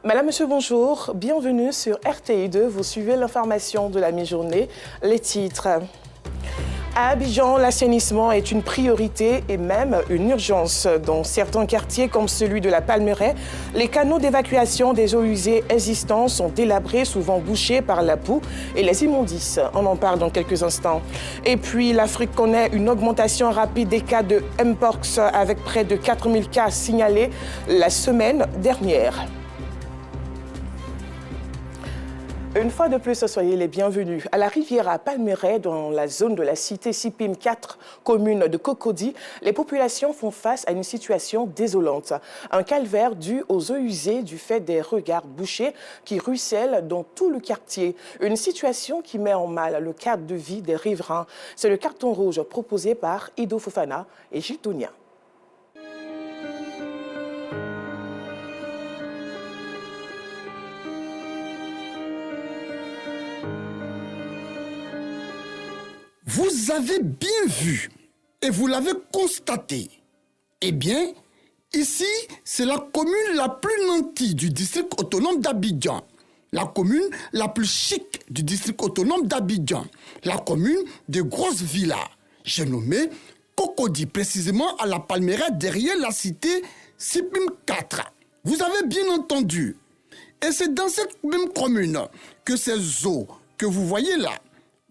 Madame, Monsieur, bonjour. Bienvenue sur RTI2. Vous suivez l'information de la mi-journée. Les titres. À Abidjan, l'assainissement est une priorité et même une urgence. Dans certains quartiers comme celui de la Palmeraie, les canaux d'évacuation des eaux usées existants sont délabrés, souvent bouchés par la boue et les immondices. On en parle dans quelques instants. Et puis, l'Afrique connaît une augmentation rapide des cas de Mpox avec près de 4000 cas signalés la semaine dernière. Une fois de plus, soyez les bienvenus. À la Riviera Palmeraie, dans la zone de la cité Sipim 4, commune de Cocody, les populations font face à une situation désolante. Un calvaire dû aux eaux usées du fait des regards bouchés qui ruissellent dans tout le quartier. Une situation qui met en mal le cadre de vie des riverains. C'est le carton rouge proposé par Ido Fofana et Gilles Tounia. Vous avez bien vu et vous l'avez constaté. Eh bien, ici, c'est la commune la plus nantie du district autonome d'Abidjan. La commune la plus chic du district autonome d'Abidjan. La commune de grosses villas. J'ai nommé Cocody, précisément à la Palmeraie, derrière la cité Sipim 4. Vous avez bien entendu. Et c'est dans cette même commune que ces eaux que vous voyez là,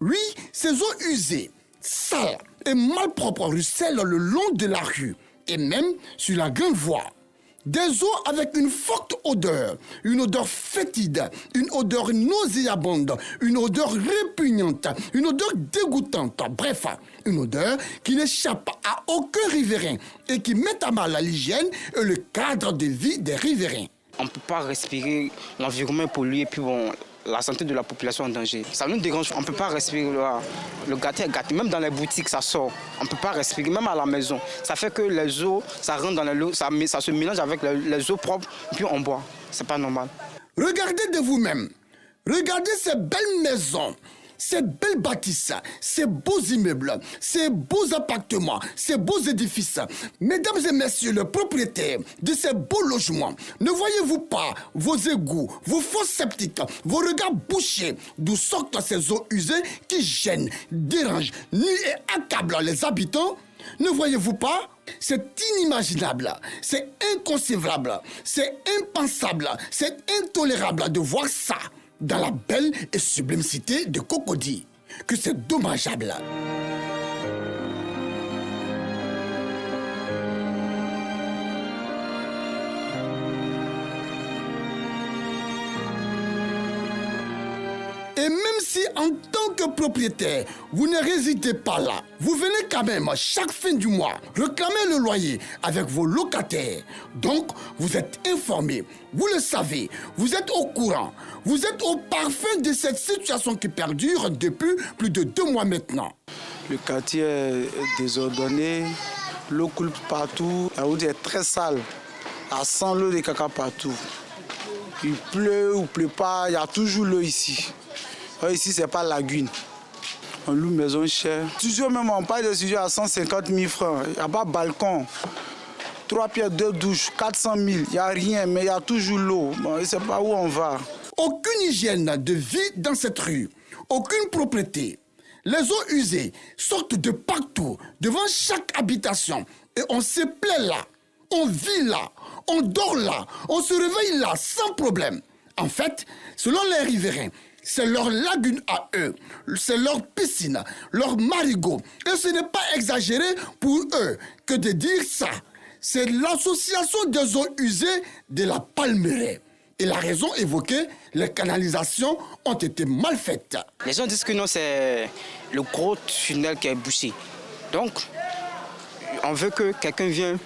oui, ces eaux usées, sales et malpropres ruissellent le long de la rue et même sur la grande voie. Des eaux avec une forte odeur, une odeur fétide, une odeur nauséabonde, une odeur répugnante, une odeur dégoûtante. Bref, une odeur qui n'échappe à aucun riverain et qui met à mal l'hygiène et le cadre de vie des riverains. On ne peut pas respirer, l'environnement est pollué, puis bon, la santé de la population en danger. Ça nous dérange, on ne peut pas respirer, le gâté est gâté, même dans les boutiques ça sort, on ne peut pas respirer, même à la maison. Ça fait que les eaux, ça rentre dans l'eau, ça se mélange avec les eaux propres, puis on boit, c'est pas normal. Regardez de vous-même, regardez ces belles maisons, ces belles bâtisses, ces beaux immeubles, ces beaux appartements, ces beaux édifices. Mesdames et messieurs, les propriétaires de ces beaux logements, ne voyez-vous pas vos égouts, vos fosses septiques, vos regards bouchés, d'où sortent ces eaux usées qui gênent, dérangent, nuisent et accablent les habitants? Ne voyez-vous pas? C'est inimaginable, c'est inconcevable, c'est impensable, c'est intolérable de voir ça dans la belle et sublime cité de Cocody, que c'est dommageable. Et même si en tant que propriétaire, vous ne résidez pas là, vous venez quand même chaque fin du mois réclamer le loyer avec vos locataires. Donc, vous êtes informés, vous le savez, vous êtes au courant, vous êtes au parfum de cette situation qui perdure depuis plus de 2 mois maintenant. Le quartier est désordonné, l'eau coule partout, la route est très sale, à 100 l'eau de caca partout. Il pleut ou pleut pas, il y a toujours l'eau ici. Ici, c'est pas lagune. On loue une maison chère. Studio même, on parle de studio à 150 000 francs. Il n'y a pas de balcon. 3 pierres, 2 douches, 400 000. Il n'y a rien, mais il y a toujours l'eau. Bon, je ne sais pas où on va. Aucune hygiène de vie dans cette rue. Aucune propriété. Les eaux usées sortent de partout, devant chaque habitation. Et on se plaît là. On vit là. On dort là. On se réveille là, sans problème. En fait, selon les riverains, c'est leur lagune à eux, c'est leur piscine, leur marigot. Et ce n'est pas exagéré pour eux que de dire ça. C'est l'association des eaux usées de la Palmeraie. Et la raison évoquée, les canalisations ont été mal faites. Les gens disent que non, c'est le gros tunnel qui est bouché. Donc, on veut que quelqu'un vienne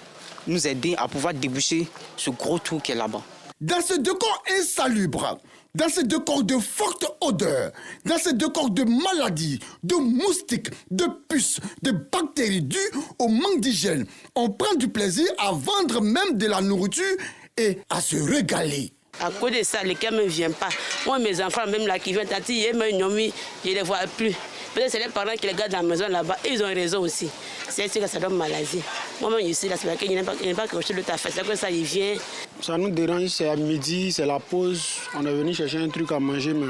nous aider à pouvoir déboucher ce gros trou qui est là-bas. Dans ce décor insalubre, dans ce décor de forte odeur, dans ce décor de maladies, de moustiques, de puces, de bactéries dues au manque d'hygiène, on prend du plaisir à vendre même de la nourriture et à se régaler. À cause de ça, lesquels ne viennent pas. Moi, mes enfants, même là, qui viennent, tati, je ne les vois plus. Peut-être c'est les parents qui les gardent dans la maison là-bas. Ils ont raison aussi. C'est sûr que ça donne maladie. Moi-même, ici, là, c'est vrai qu'il n'y a pas quelque chose de ta fête. C'est que ça, il vient. Ça nous dérange, c'est à midi, c'est la pause. On est venu chercher un truc à manger, mais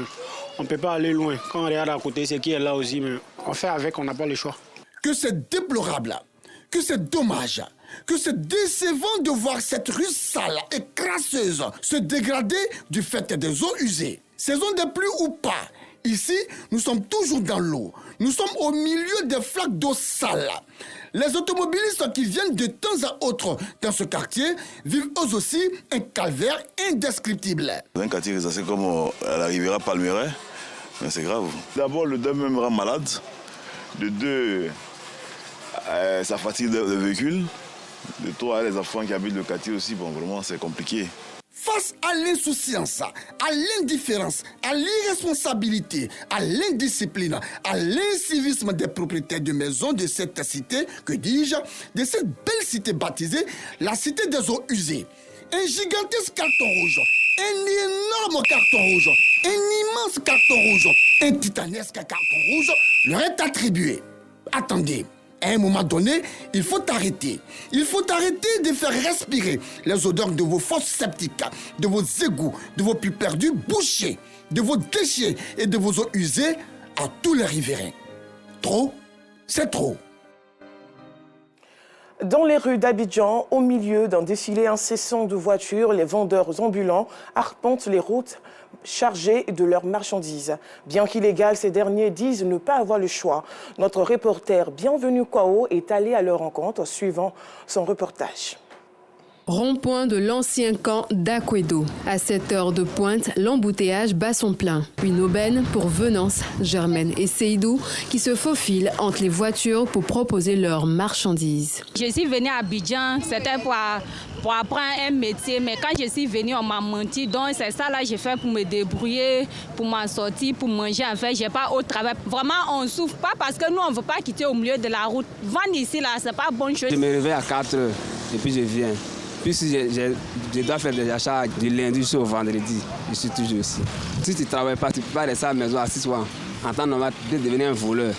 on ne peut pas aller loin. Quand on regarde à côté, c'est qui est là aussi, mais on fait avec, on n'a pas le choix. Que c'est déplorable, que c'est dommage, que c'est décevant de voir cette rue sale et crasseuse se dégrader du fait des eaux usées. Saison de pluie ou pas, ici, nous sommes toujours dans l'eau. Nous sommes au milieu des flaques d'eau sale. Les automobilistes qui viennent de temps à autre dans ce quartier vivent eux aussi un calvaire indescriptible. Un quartier c'est comme à la Riviera Palmeraie, mais c'est grave. D'abord, le deuil même rend malade. De deux, ça fatigue le véhicule. De trois, les enfants qui habitent le quartier aussi, bon, vraiment, c'est compliqué. Face à l'insouciance, à l'indifférence, à l'irresponsabilité, à l'indiscipline, à l'incivisme des propriétaires de maisons de cette cité, que dis-je, de cette belle cité baptisée la cité des eaux usées. Un gigantesque carton rouge, un énorme carton rouge, un immense carton rouge, un titanesque carton rouge leur est attribué. Attendez. À un moment donné, il faut arrêter. Il faut arrêter de faire respirer les odeurs de vos fosses septiques, de vos égouts, de vos puits perdus bouchés, de vos déchets et de vos eaux usées à tous les riverains. Trop, c'est trop. Dans les rues d'Abidjan, au milieu d'un défilé incessant de voitures, les vendeurs ambulants arpentent les routes chargés de leurs marchandises. Bien qu'illégales, ces derniers disent ne pas avoir le choix. Notre reporter Bienvenue Kwao est allé à leur rencontre suivant son reportage. Rond-point de l'ancien camp d'Akwedo. À 7 heures de pointe, l'embouteillage bat son plein. Une aubaine pour Venance, Germaine et Seydou qui se faufilent entre les voitures pour proposer leurs marchandises. Je suis venue à Abidjan, c'était pour apprendre un métier, mais quand je suis venue, on m'a menti. Donc c'est ça là, j'ai fait pour me débrouiller, pour m'en sortir, pour manger. En fait, j'ai pas au travail. Vraiment, on souffre pas parce que nous, on veut pas quitter au milieu de la route. Vendre ici là, c'est pas bonne chose. Je me réveille à 4 heures et puis je viens. Puis si je dois faire des achats du lundi jusqu'au vendredi, je suis toujours ici. Si tu ne travailles pas, tu ne peux pas rester à la maison à 6 mois. En temps normal, tu peux devenir un voleur.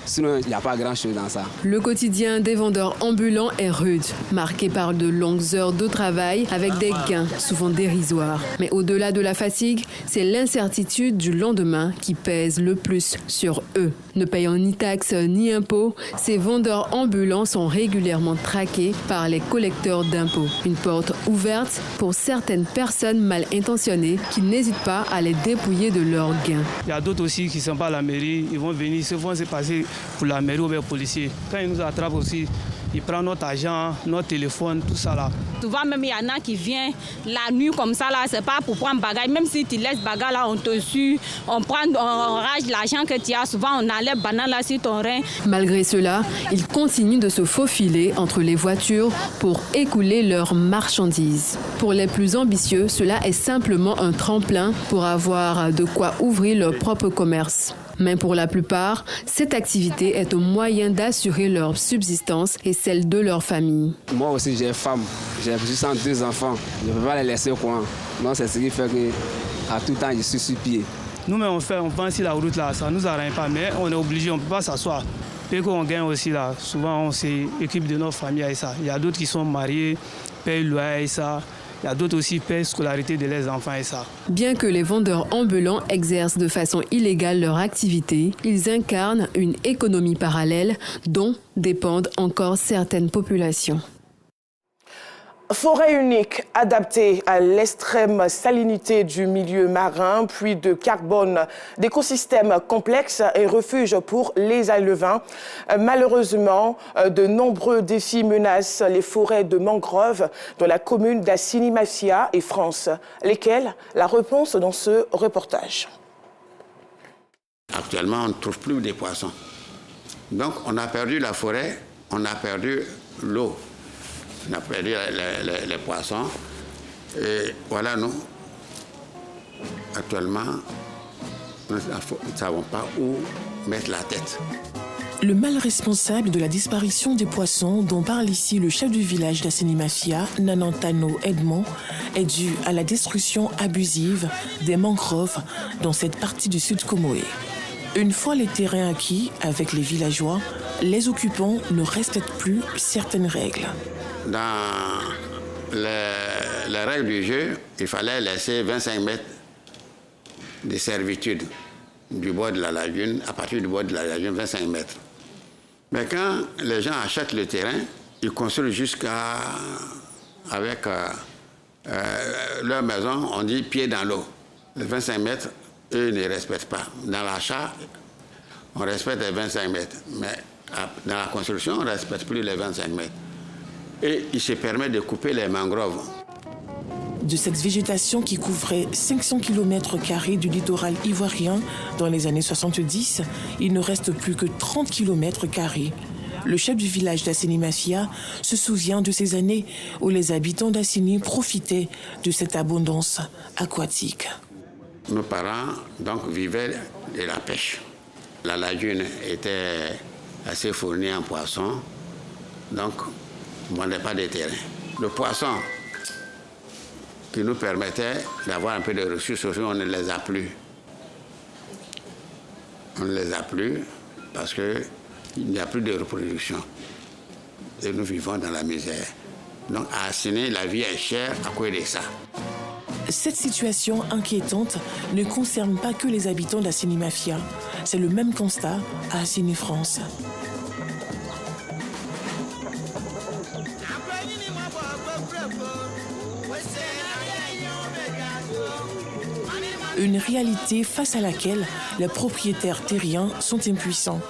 Sinon, il n'y a pas grand-chose dans ça. Le quotidien des vendeurs ambulants est rude, marqué par de longues heures de travail avec des gains souvent dérisoires. Mais au-delà de la fatigue, c'est l'incertitude du lendemain qui pèse le plus sur eux. Ne payant ni taxes ni impôts, ces vendeurs ambulants sont régulièrement traqués par les collecteurs d'impôts. Une porte ouverte pour certaines personnes mal intentionnées qui n'hésitent pas à les dépouiller de leurs gains. Il y a d'autres aussi qui ne sont pas à la mairie, ils vont venir, se font se passer pour la mairie ou les policiers. Quand ils nous attrapent aussi, ils prennent notre argent, notre téléphone, tout ça là. Souvent même il y en a qui viennent la nuit comme ça là, c'est pas pour prendre bagage. Même si tu laisses bagage là, on te suit, on rage l'argent que tu as. Souvent on enlève banane là sur ton rein. Malgré cela, ils continuent de se faufiler entre les voitures pour écouler leurs marchandises. Pour les plus ambitieux, cela est simplement un tremplin pour avoir de quoi ouvrir leur propre commerce. Mais pour la plupart, cette activité est un moyen d'assurer leur subsistance et celle de leur famille. Moi aussi, j'ai une femme, j'ai juste 2 enfants. Je ne peux pas les laisser au coin. Donc c'est ce qui fait qu'à tout temps, je suis sur pied. Nous, on pense si la route là, ça ne nous arrange pas, mais on est obligé, on ne peut pas s'asseoir. Et qu'on gagne aussi là, souvent on s'équipe de notre famille avec ça. Il y a d'autres qui sont mariés, payent le loyer avec ça. Il y a d'autres aussi qui paient la scolarité de leurs enfants et ça. Bien que les vendeurs ambulants exercent de façon illégale leur activité, ils incarnent une économie parallèle dont dépendent encore certaines populations. Forêt unique adaptée à l'extrême salinité du milieu marin, puits de carbone, d'écosystèmes complexes et refuge pour les alevins. Malheureusement, de nombreux défis menacent les forêts de mangroves dans la commune d'Assinimafia et France. Lesquels? La réponse dans ce reportage. Actuellement, on ne trouve plus des poissons. Donc, on a perdu la forêt, on a perdu l'eau. On a perdu les poissons. Et voilà, nous, actuellement, nous ne savons pas où mettre la tête. Le mal responsable de la disparition des poissons dont parle ici le chef du village d'Assinimafia, Nanantano Edmond, est dû à la destruction abusive des mangroves dans cette partie du sud Comoé. Une fois les terrains acquis avec les villageois, les occupants ne respectent plus certaines règles. Dans la règle du jeu, il fallait laisser 25 mètres de servitude du bord de la lagune, à partir du bord de la lagune, 25 mètres. Mais quand les gens achètent le terrain, ils construisent avec leur maison, on dit pied dans l'eau. Les 25 mètres, eux ne respectent pas. Dans l'achat, on respecte les 25 mètres. Mais dans la construction, on ne respecte plus les 25 mètres. Et il se permet de couper les mangroves. De cette végétation qui couvrait 500 km² du littoral ivoirien dans les années 70, il ne reste plus que 30 km². Le chef du village d'Assini Mafia se souvient de ces années où les habitants d'Assini profitaient de cette abondance aquatique. Nos parents donc, vivaient de la pêche. La lagune était assez fournie en poissons, donc on ne vendait pas de terrain. Le poisson qui nous permettait d'avoir un peu de ressources, on ne les a plus. On ne les a plus parce qu'il n'y a plus de reproduction. Et nous vivons dans la misère. Donc à Assini, la vie est chère à cause de ça. Cette situation inquiétante ne concerne pas que les habitants d'Assini Mafia. C'est le même constat à Assini France. Une réalité face à laquelle les propriétaires terriens sont impuissants.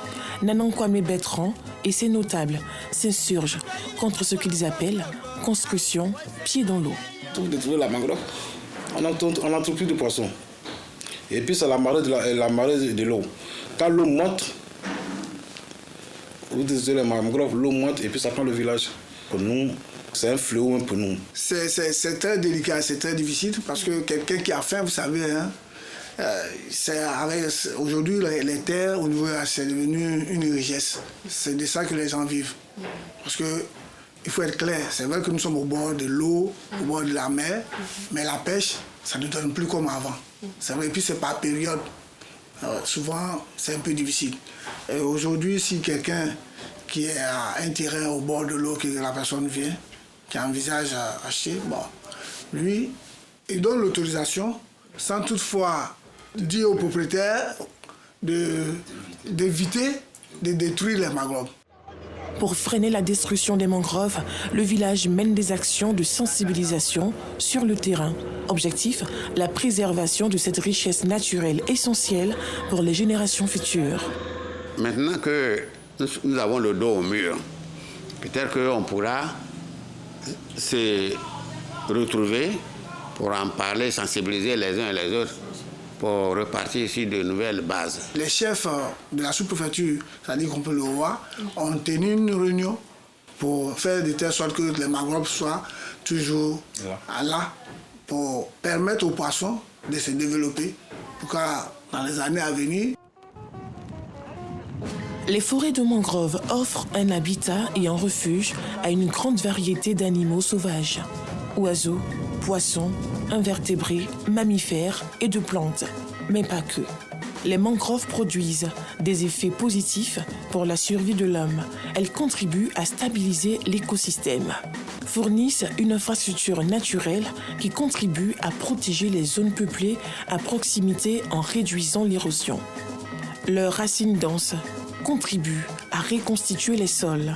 Nanan Kwame Bertrand et ses notables s'insurgent contre ce qu'ils appellent construction pied dans l'eau. Pour détruire la mangrove, on n'en trouve plus de poissons. Et puis c'est la marée de l'eau. Quand l'eau monte, vous détruisez les mangroves, l'eau monte et puis ça prend le village. Pour nous, c'est un fléau pour nous. C'est très délicat, c'est très difficile parce que quelqu'un qui a faim, vous savez, hein, aujourd'hui les terres au niveau, c'est devenu une richesse. C'est de ça que les gens vivent. Parce que il faut être clair, c'est vrai que nous sommes au bord de l'eau, au bord de la mer, mais la pêche, ça ne donne plus comme avant. C'est vrai, et puis c'est par période. Souvent, c'est un peu difficile. Et aujourd'hui, si quelqu'un qui a un terrain au bord de l'eau, que la personne vient, qui envisage acheter, bon, lui, il donne l'autorisation sans toutefois dire au propriétaire d'éviter de détruire les mangroves. Pour freiner la destruction des mangroves, le village mène des actions de sensibilisation sur le terrain. Objectif, la préservation de cette richesse naturelle essentielle pour les générations futures. Maintenant que nous avons le dos au mur, peut-être qu'on pourra se retrouver pour en parler, sensibiliser les uns et les autres pour repartir sur de nouvelles bases. Les chefs de la sous-préfecture, c'est-à-dire qu'on peut le voir, ont tenu une réunion pour faire de telle sorte que les mangroves soient toujours là pour permettre aux poissons de se développer pour que dans les années à venir. Les forêts de mangroves offrent un habitat et un refuge à une grande variété d'animaux sauvages. Oiseaux, poissons, invertébrés, mammifères et de plantes. Mais pas que. Les mangroves produisent des effets positifs pour la survie de l'homme. Elles contribuent à stabiliser l'écosystème. Fournissent une infrastructure naturelle qui contribue à protéger les zones peuplées à proximité en réduisant l'érosion. Leurs racines denses contribuent à reconstituer les sols.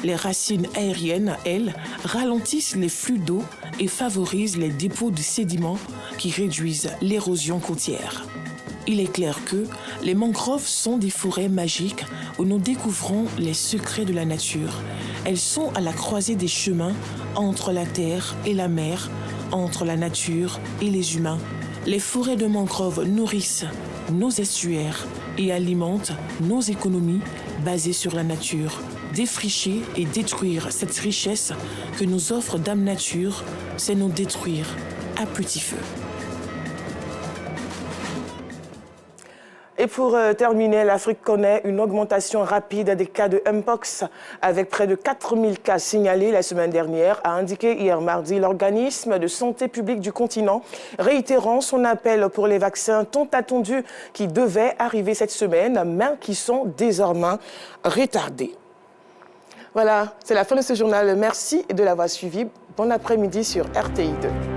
Les racines aériennes, elles, ralentissent les flux d'eau et favorisent les dépôts de sédiments qui réduisent l'érosion côtière. Il est clair que les mangroves sont des forêts magiques où nous découvrons les secrets de la nature. Elles sont à la croisée des chemins entre la terre et la mer, entre la nature et les humains. Les forêts de mangroves nourrissent nos estuaires et alimentent nos économies basées sur la nature. Défricher et détruire cette richesse que nous offre Dame Nature, c'est nous détruire à petit feu. Et pour terminer, l'Afrique connaît une augmentation rapide des cas de Mpox, avec près de 4000 cas signalés la semaine dernière, a indiqué hier mardi l'organisme de santé publique du continent, réitérant son appel pour les vaccins tant attendus qui devaient arriver cette semaine, mais qui sont désormais retardés. Voilà, c'est la fin de ce journal. Merci de l'avoir suivi. Bon après-midi sur RTI2.